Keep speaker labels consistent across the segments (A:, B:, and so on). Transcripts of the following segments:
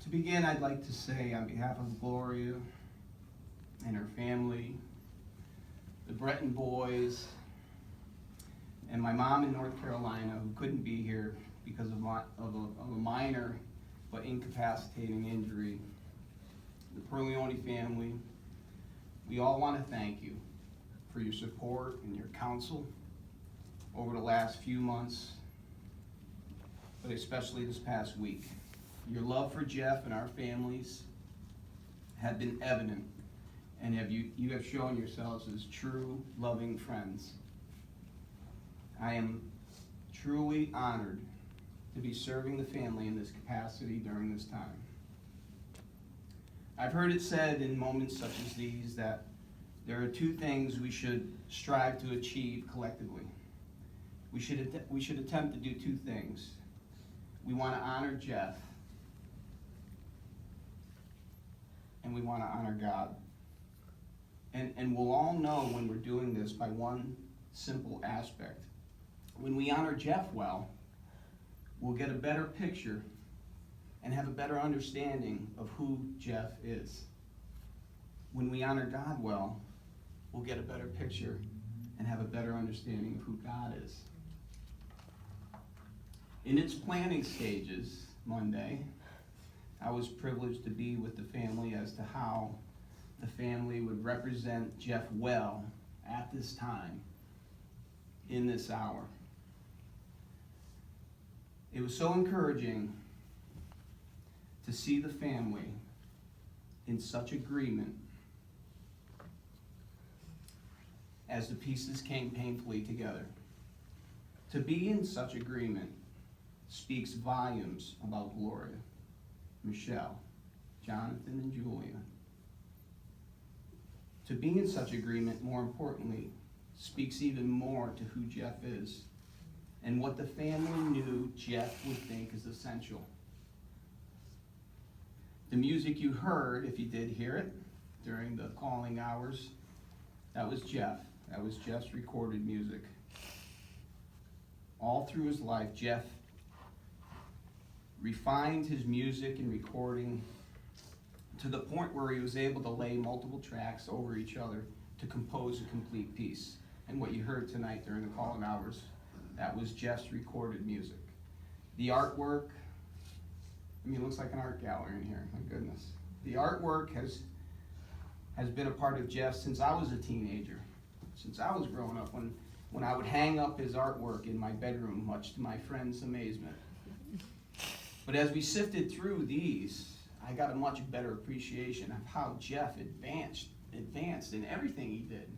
A: To begin, I'd like to say on behalf of Gloria and her family, the Breton boys, and my mom in North Carolina who couldn't be here because of a minor but incapacitating injury, the Perleone family, we all want to thank you for your support and your counsel over the last few months, but especially this past week. Your love for Jeff and our families have been evident, and you have shown yourselves as true, loving friends. I am truly honored to be serving the family in this capacity during this time. I've heard it said in moments such as these that there are two things we should strive to achieve collectively. We should attempt to do two things. We want to honor Jeff, and we want to honor God. And we'll all know when we're doing this by one simple aspect. When we honor Jeff well, we'll get a better picture and have a better understanding of who Jeff is. When we honor God well, we'll get a better picture and have a better understanding of who God is. In its planning stages, Monday, I was privileged to be with the family as to how the family would represent Jeff well at this time, in this hour. It was so encouraging to see the family in such agreement as the pieces came painfully together. To be in such agreement speaks volumes about Gloria, Michelle, Jonathan, and Julia. To be in such agreement, more importantly, speaks even more to who Jeff is and what the family knew Jeff would think is essential. The music you heard, if you did hear it during the calling hours, that was Jeff. That was Jeff's recorded music. All through his life, Jeff refined his music and recording to the point where he was able to lay multiple tracks over each other to compose a complete piece. And what you heard tonight during the calling hours, that was Jeff's recorded music. The artwork, it looks like an art gallery in here, my goodness. The artwork has been a part of Jeff since I was a teenager, since I was growing up, when I would hang up his artwork in my bedroom, much to my friends' amazement. But as we sifted through these, I got a much better appreciation of how Jeff advanced in everything he did.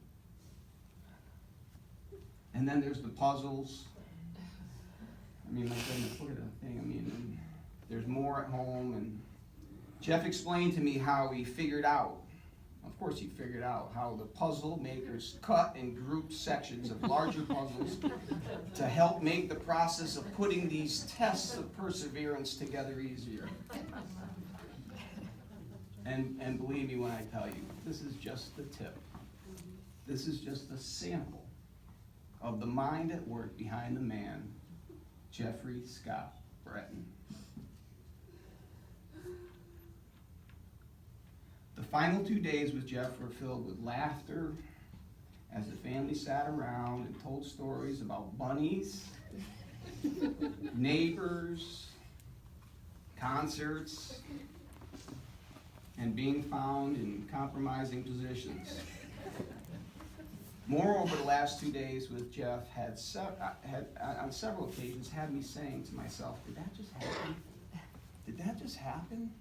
A: And then there's the puzzles. My goodness, look at that thing. And there's more at home. And Jeff explained to me how he figured out, of course he figured out, how the puzzle makers cut and grouped sections of larger puzzles to help make the process of putting these tests of perseverance together easier. And believe me when I tell you, this is just the tip. This is just a sample of the mind at work behind the man, Jeffrey Scott Breton. The final 2 days with Jeff were filled with laughter as the family sat around and told stories about bunnies, neighbors, concerts, and being found in compromising positions. Moreover, the last 2 days with Jeff had on several occasions had me saying to myself, did that just happen? Did that just happen?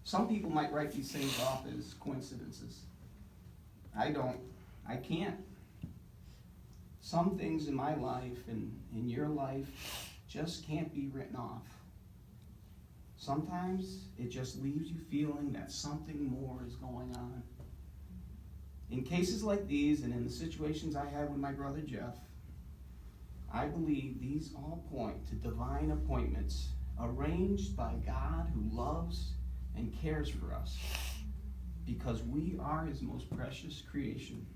A: Some people might write these things off as coincidences. I don't. I can't. Some things in my life and in your life just can't be written off. Sometimes it just leaves you feeling that something more is going on. In cases like these and in the situations I had with my brother Jeff, I believe these all point to divine appointments arranged by God who loves and cares for us because we are his most precious creation.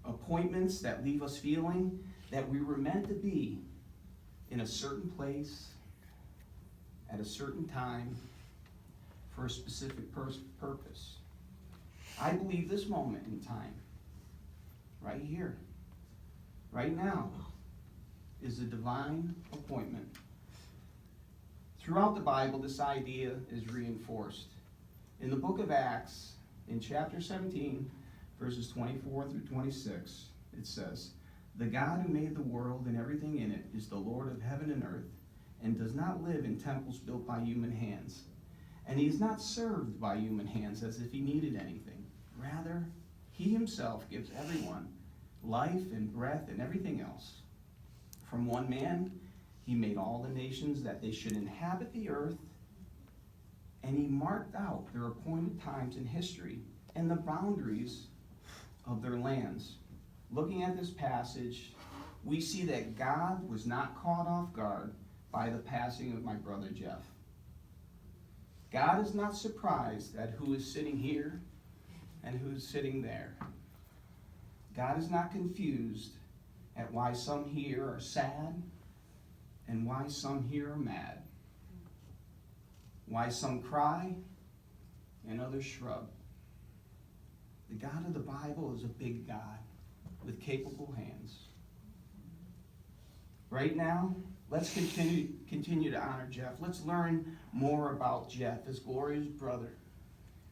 A: Appointments that leave us feeling that we were meant to be in a certain place at a certain time for a specific purpose. I believe this moment in time, right here, right now, is a divine appointment. Throughout the Bible, this idea is reinforced. In the book of Acts, in chapter 17, verses 24 through 26, it says, "The God who made the world and everything in it is the Lord of heaven and earth, and does not live in temples built by human hands. And he is not served by human hands as if he needed anything. Rather, he himself gives everyone life and breath and everything else. From one man, he made all the nations that they should inhabit the earth, and he marked out their appointed times in history and the boundaries of their lands." Looking at this passage, we see that God was not caught off guard by the passing of my brother Jeff. God is not surprised at who is sitting here and who is sitting there. God is not confused at why some here are sad and why some here are mad. Why some cry and others shrug. The God of the Bible is a big God with capable hands. Right now, let's continue to honor Jeff. Let's learn more about Jeff as Gloria's brother,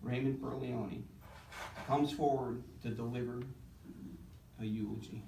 A: Raymond Berlione, comes forward to deliver a eulogy.